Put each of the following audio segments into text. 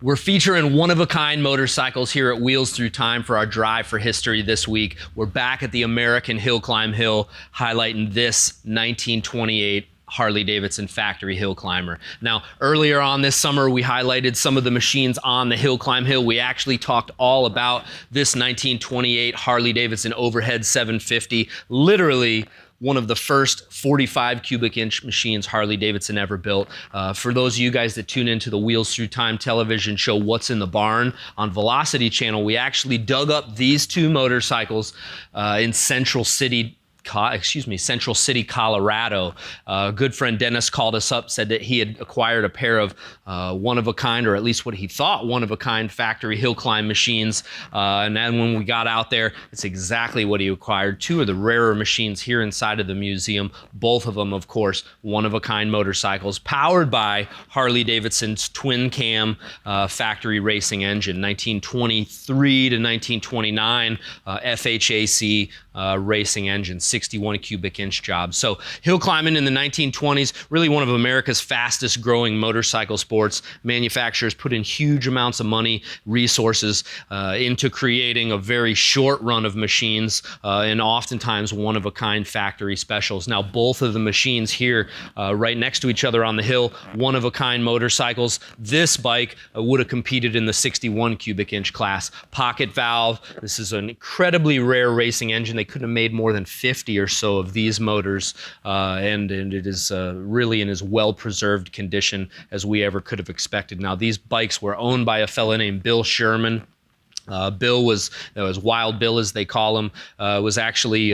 We're featuring one-of-a-kind motorcycles here at Wheels Through Time for our Drive for History this week. We're back at the American Hillclimb Hill, highlighting this 1928 Harley-Davidson factory hill climber. Now, earlier on this summer, we highlighted some of the machines on the Hillclimb Hill. We actually talked all about this 1928 Harley-Davidson Overhead 750, literally one of the first 45 cubic inch machines Harley-Davidson ever built. For those of you guys that tune into the Wheels Through Time television show, What's in the Barn on Velocity Channel, we actually dug up these two motorcycles in Central City, Colorado. Good friend Dennis called us up, said that he had acquired a pair of one-of-a-kind, or at least what he thought one-of-a-kind factory hill climb machines. And then when we got out there, it's exactly what he acquired. Two of the rarer machines here inside of the museum. Both of them, of course, one-of-a-kind motorcycles powered by Harley-Davidson's twin-cam factory racing engine, 1923 to 1929 FHAC racing engine, 61 cubic inch job. So hill climbing in the 1920s, really one of America's fastest growing motorcycle sports. Manufacturers put in huge amounts of money, resources into creating a very short run of machines and oftentimes one-of-a-kind factory specials. Now, both of the machines here right next to each other on the hill, one-of-a-kind motorcycles. This bike would have competed in the 61 cubic inch class. Pocket valve. This is an incredibly rare racing engine. They couldn't have made more than 50 or so of these motors, and it is really in as well-preserved condition as we ever could have expected. Now, these bikes were owned by a fellow named Bill Sherman. Bill was Wild Bill, as they call him, was actually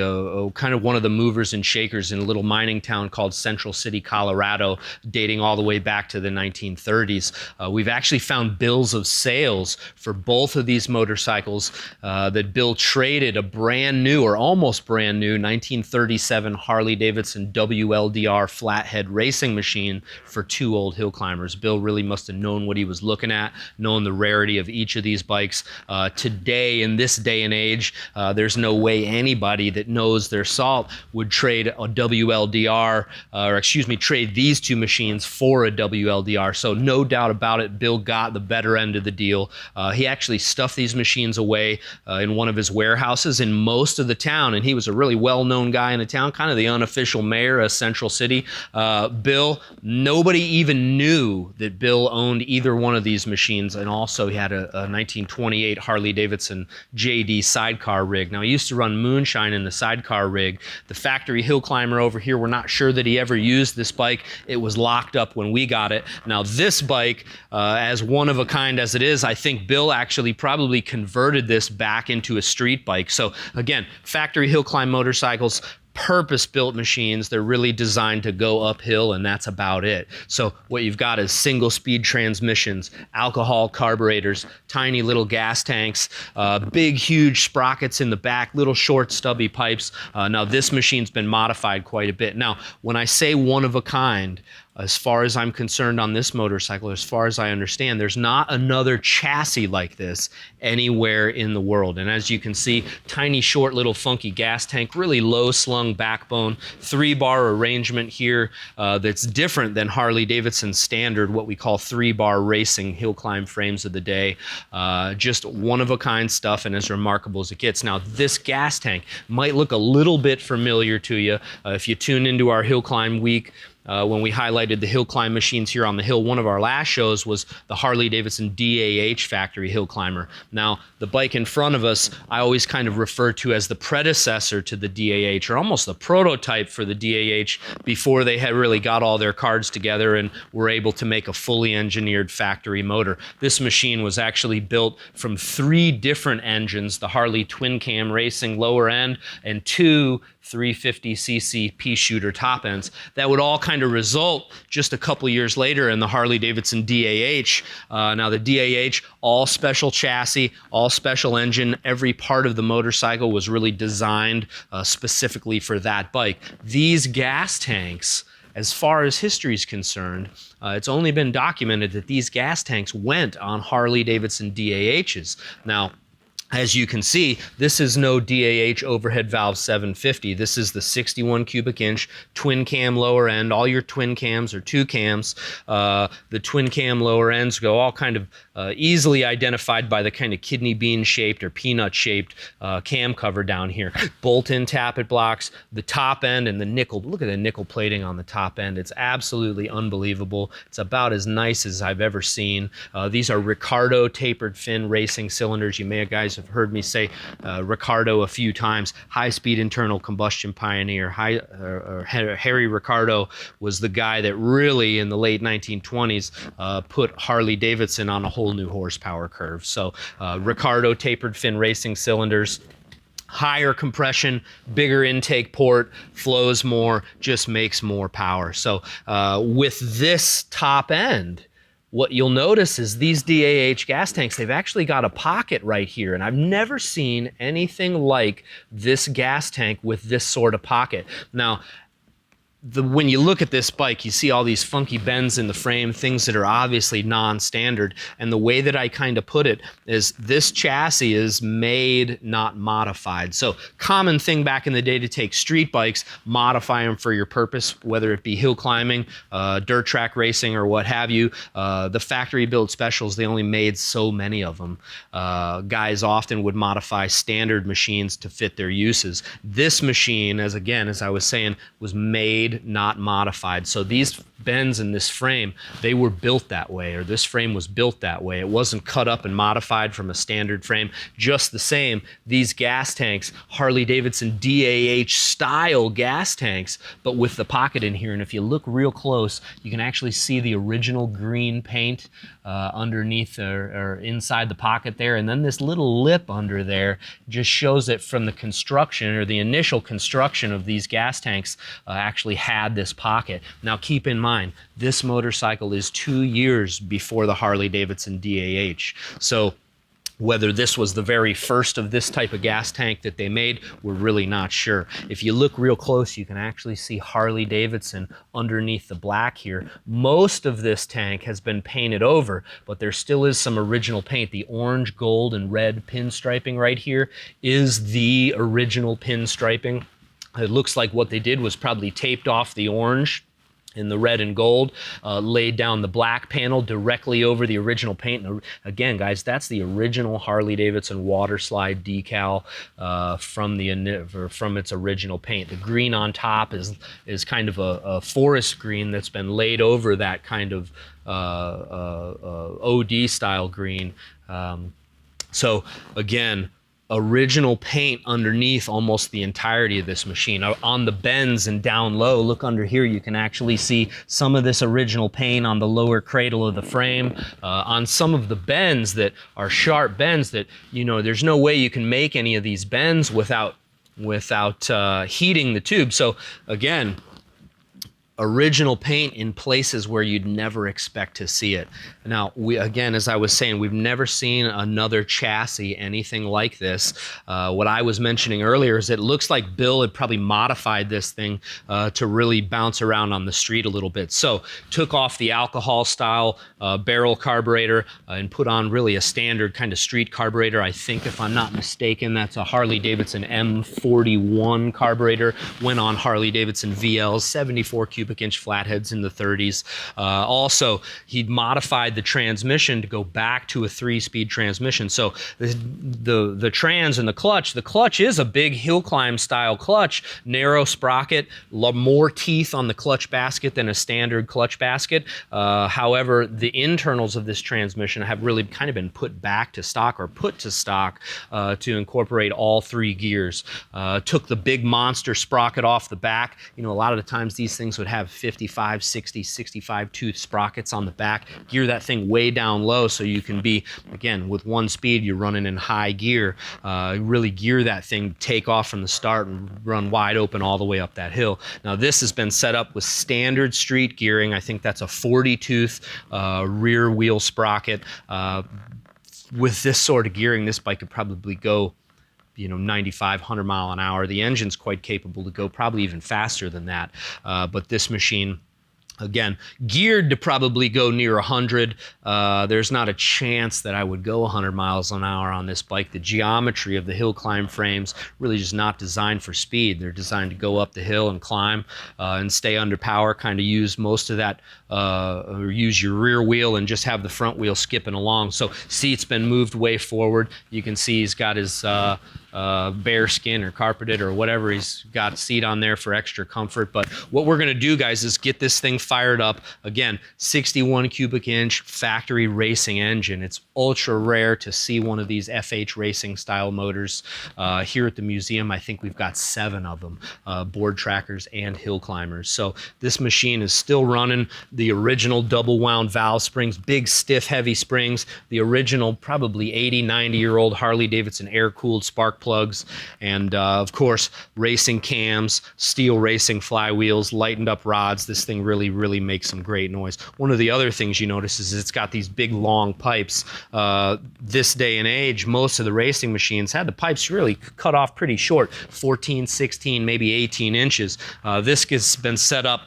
kind of one of the movers and shakers in a little mining town called Central City, Colorado, dating all the way back to the 1930s. We've actually found bills of sales for both of these motorcycles that Bill traded a brand new, or almost brand new, 1937 Harley-Davidson WLDR flathead racing machine for two old hill climbers. Bill really must have known what he was looking at, known the rarity of each of these bikes. Today, in this day and age, there's no way anybody that knows their salt would trade a WLDR, trade these two machines for a WLDR. So no doubt about it, Bill got the better end of the deal. He actually stuffed these machines away in one of his warehouses in most of the town, and he was a really well-known guy in the town, kind of the unofficial mayor of Central City. Bill, nobody even knew that Bill owned either one of these machines, and also he had a 1928 Harley-Davidson JD sidecar rig. Now, he used to run moonshine in the sidecar rig. The factory hill climber over here, we're not sure that he ever used this bike. It was locked up when we got it. Now, this bike, as one-of-a-kind as it is, I think Bill actually probably converted this back into a street bike. So, again, factory hill climb motorcycles, purpose-built machines. They're really designed to go uphill, and that's about it. So what you've got is single-speed transmissions, alcohol carburetors, tiny little gas tanks, big, huge sprockets in the back, little short, stubby pipes. Now, this machine's been modified quite a bit. Now, when I say one-of-a-kind, as far as I'm concerned on this motorcycle, as far as I understand, there's not another chassis like this anywhere in the world. And as you can see, tiny, short, little funky gas tank, really low-slung backbone, 3-bar arrangement here that's different than Harley-Davidson's standard, what we call 3-bar racing hill climb frames of the day. Just one-of-a-kind stuff, and as remarkable as it gets. Now, this gas tank might look a little bit familiar to you. If you tune into our Hill Climb Week, when we highlighted the hill climb machines here on the hill, one of our last shows was the Harley-Davidson DAH factory hill climber. Now, the bike in front of us, I always kind of refer to as the predecessor to the DAH, or almost the prototype for the DAH before they had really got all their cards together and were able to make a fully engineered factory motor. This machine was actually built from 3 different engines, the Harley twin cam racing lower end and 2 350cc pea shooter top ends that would all kind of result just a couple years later in the Harley-Davidson DAH. Now, the DAH, all special chassis, all special engine. Every part of the motorcycle was really designed specifically for that bike. These gas tanks, as far as history is concerned, it's only been documented that these gas tanks went on Harley-Davidson DAHs. Now, As you can see, this is no DAH overhead valve 750. This is the 61 cubic inch twin cam lower end. All your twin cams are 2 cams. The twin cam lower ends go all kind of easily identified by the kind of kidney bean shaped or peanut shaped cam cover down here. Bolt-in tappet blocks, the top end and the nickel. Look at the nickel plating on the top end. It's absolutely unbelievable. It's about as nice as I've ever seen. These are Ricardo tapered fin racing cylinders. You may have guys have heard me say Ricardo a few times. High-speed internal combustion pioneer. Harry Ricardo was the guy that really, in the late 1920s, put Harley-Davidson on a whole new horsepower curve. So Ricardo tapered fin racing cylinders. Higher compression, bigger intake port, flows more, just makes more power. So with this top end, what you'll notice is these DAH gas tanks, they've actually got a pocket right here. And I've never seen anything like this gas tank with this sort of pocket. Now, when you look at this bike, you see all these funky bends in the frame, things that are obviously non-standard. And the way that I kind of put it is this chassis is made, not modified. So common thing back in the day to take street bikes, modify them for your purpose, whether it be hill climbing, dirt track racing, or what have you. The factory built specials, they only made so many of them. Guys often would modify standard machines to fit their uses. This machine, as I was saying, was made, not modified. So these bends in this frame, they were built that way, or this frame was built that way. It wasn't cut up and modified from a standard frame. Just the same, these gas tanks, Harley-Davidson DAH style gas tanks, but with the pocket in here. And if you look real close, you can actually see the original green paint underneath or inside the pocket there. And then this little lip under there just shows it from the construction, or the initial construction of these gas tanks actually had this pocket. Now keep in mind, this motorcycle is 2 years before the Harley-Davidson DAH. So whether this was the very first of this type of gas tank that they made, we're really not sure. If you look real close, you can actually see Harley-Davidson underneath the black here. Most of this tank has been painted over, but there still is some original paint. The orange, gold, and red pinstriping right here is the original pinstriping. It looks like what they did was probably taped off the orange in the red and gold, laid down the black panel directly over the original paint. And again, guys, that's the original Harley-Davidson water slide decal from its original paint. The green on top is kind of a forest green that's been laid over that kind of OD style green. So again, original paint underneath almost the entirety of this machine. On the bends and down low, look under here, you can actually see some of this original paint on the lower cradle of the frame. On some of the bends that are sharp bends that, you know, there's no way you can make any of these bends without heating the tube. So again, original paint in places where you'd never expect to see it. Now, again, as I was saying, we've never seen another chassis, anything like this. What I was mentioning earlier is it looks like Bill had probably modified this thing to really bounce around on the street a little bit. So took off the alcohol style barrel carburetor and put on really a standard kind of street carburetor. I think, if I'm not mistaken, that's a Harley-Davidson M41 carburetor. Went on Harley-Davidson VLs, 74 cubic inch flatheads in the 30s. Also, he'd modified the transmission to go back to a 3-speed transmission. So the trans and the clutch is a big hill climb style clutch, narrow sprocket, more teeth on the clutch basket than a standard clutch basket. However, the internals of this transmission have really kind of been put back to stock, or put to stock to incorporate all 3 gears. Took the big monster sprocket off the back. You know, a lot of the times these things would have 55, 60, 65 tooth sprockets on the back. Gear that thing way down low so you can be, again, with 1 speed, you're running in high gear. Really gear that thing, take off from the start and run wide open all the way up that hill. Now this has been set up with standard street gearing. I think that's a 40 tooth rear wheel sprocket. With this sort of gearing, this bike could probably go, you know, 95, 100 mile an hour. The engine's quite capable to go probably even faster than that. But this machine Again, geared to probably go near 100. There's not a chance that I would go 100 miles an hour on this bike. The geometry of the hill climb frames really just not designed for speed. They're designed to go up the hill and climb and stay under power, kind of use most of that, or use your rear wheel and just have the front wheel skipping along. So seat's been moved way forward. You can see he's got his bear skin or carpeted or whatever. He's got seat on there for extra comfort. But what we're going to do, guys, is get this thing fired up. Again, 61 cubic inch factory racing engine. It's ultra rare to see one of these FH racing style motors here at the museum. I think we've got 7 of them, board trackers and hill climbers. So this machine is still running the original double wound valve springs, big stiff heavy springs, the original probably 80, 90-year-old Harley-Davidson air-cooled spark plugs, and of course racing cams, steel racing flywheels, lightened up rods. This thing really makes some great noise. One of the other things you notice is it's got these big long pipes. This day and age, most of the racing machines had the pipes really cut off pretty short, 14, 16, maybe 18 inches. This has been set up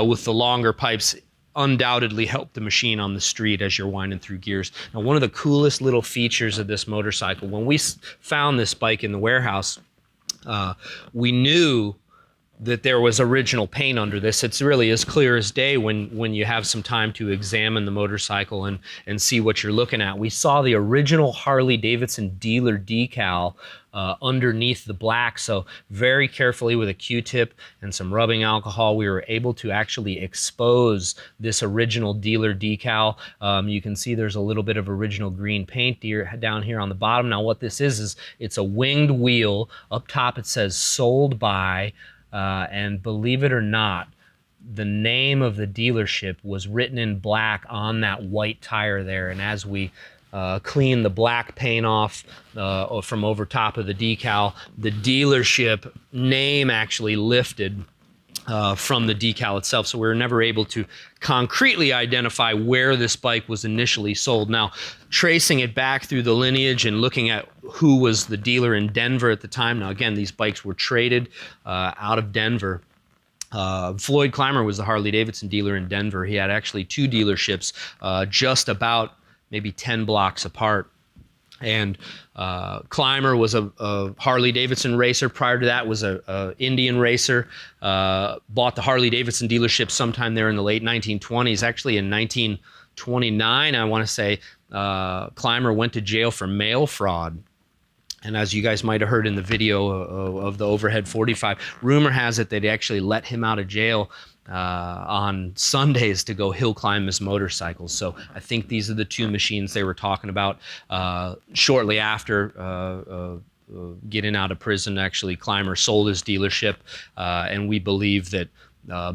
with the longer pipes. Undoubtedly help the machine on the street as you're winding through gears. Now, one of the coolest little features of this motorcycle, when we found this bike in the warehouse, we knew that there was original paint under this. It's really as clear as day when you have some time to examine the motorcycle and see what you're looking at. We saw the original Harley-Davidson dealer decal underneath the black. So very carefully with a Q-tip and some rubbing alcohol, we were able to actually expose this original dealer decal. You can see there's a little bit of original green paint down here on the bottom. Now what this is it's a winged wheel. Up top it says sold by, and believe it or not, the name of the dealership was written in black on that white tire there. And as we clean the black paint off from over top of the decal, the dealership name actually lifted from the decal itself. So we were never able to concretely identify where this bike was initially sold. Now, tracing it back through the lineage and looking at who was the dealer in Denver at the time. Now, again, these bikes were traded out of Denver. Floyd Clymer was the Harley-Davidson dealer in Denver. He had actually 2 dealerships just about maybe 10 blocks apart. And Clymer was a Harley-Davidson racer. Prior to that was a Indian racer. Bought the Harley-Davidson dealership sometime there in the late 1920s. Actually in 1929, I want to say, Clymer went to jail for mail fraud. And as you guys might have heard in the video of the overhead 45, rumor has it that they actually let him out of jail on Sundays to go hill climb his motorcycles. So I think these are the 2 machines they were talking about. Shortly after getting out of prison, actually, Clymer sold his dealership, and we believe that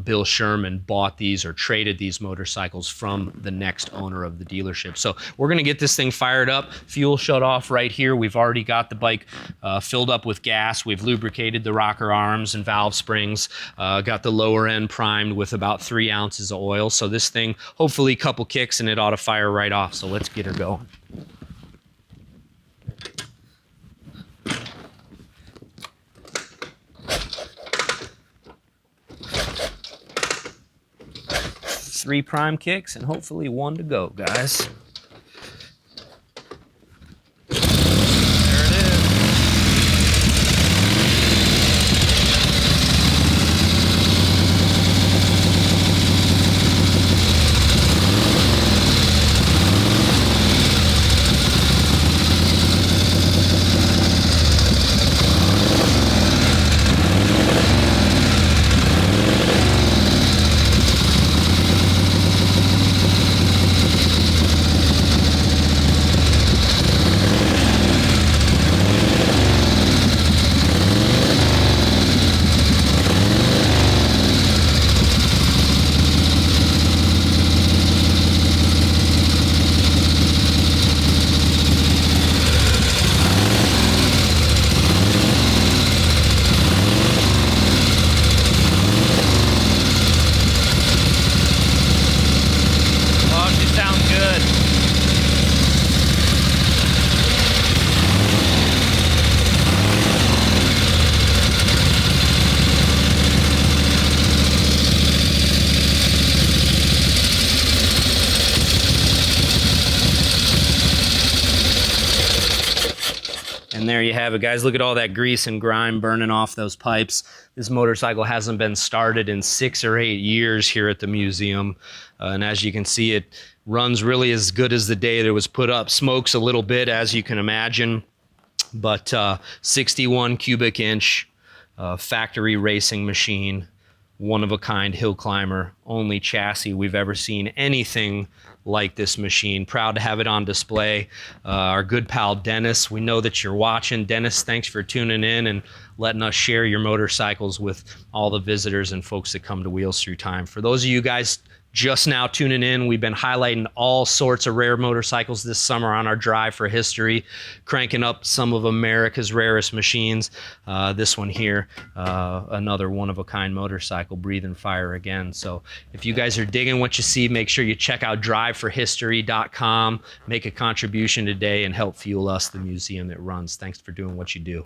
Bill Sherman bought these or traded these motorcycles from the next owner of the dealership. So we're going to get this thing fired up. Fuel shut off right here. We've already got the bike filled up with gas. We've lubricated the rocker arms and valve springs. Got the lower end primed with about 3 ounces of oil. So this thing, hopefully a couple kicks and it ought to fire right off. So let's get her going. Three prime kicks and hopefully 1 to go, guys. And there you have it, guys. Look at all that grease and grime burning off those pipes. This motorcycle hasn't been started in 6 or 8 years here at the museum. And as you can see, it runs really as good as the day that it was put up. Smokes a little bit, as you can imagine, but 61 cubic inch factory racing machine, one-of-a-kind hill climber, only chassis we've ever seen anything like this machine. Proud to have it on display. Our good pal Dennis, we know that you're watching. Dennis, thanks for tuning in and letting us share your motorcycles with all the visitors and folks that come to Wheels Through Time. For those of you guys just now tuning in, we've been highlighting all sorts of rare motorcycles this summer on our Drive for History, cranking up some of America's rarest machines. This one here, another one-of-a-kind motorcycle, breathing fire again. So if you guys are digging what you see, make sure you check out driveforhistory.com, make a contribution today, and help fuel us, the museum that runs. Thanks for doing what you do.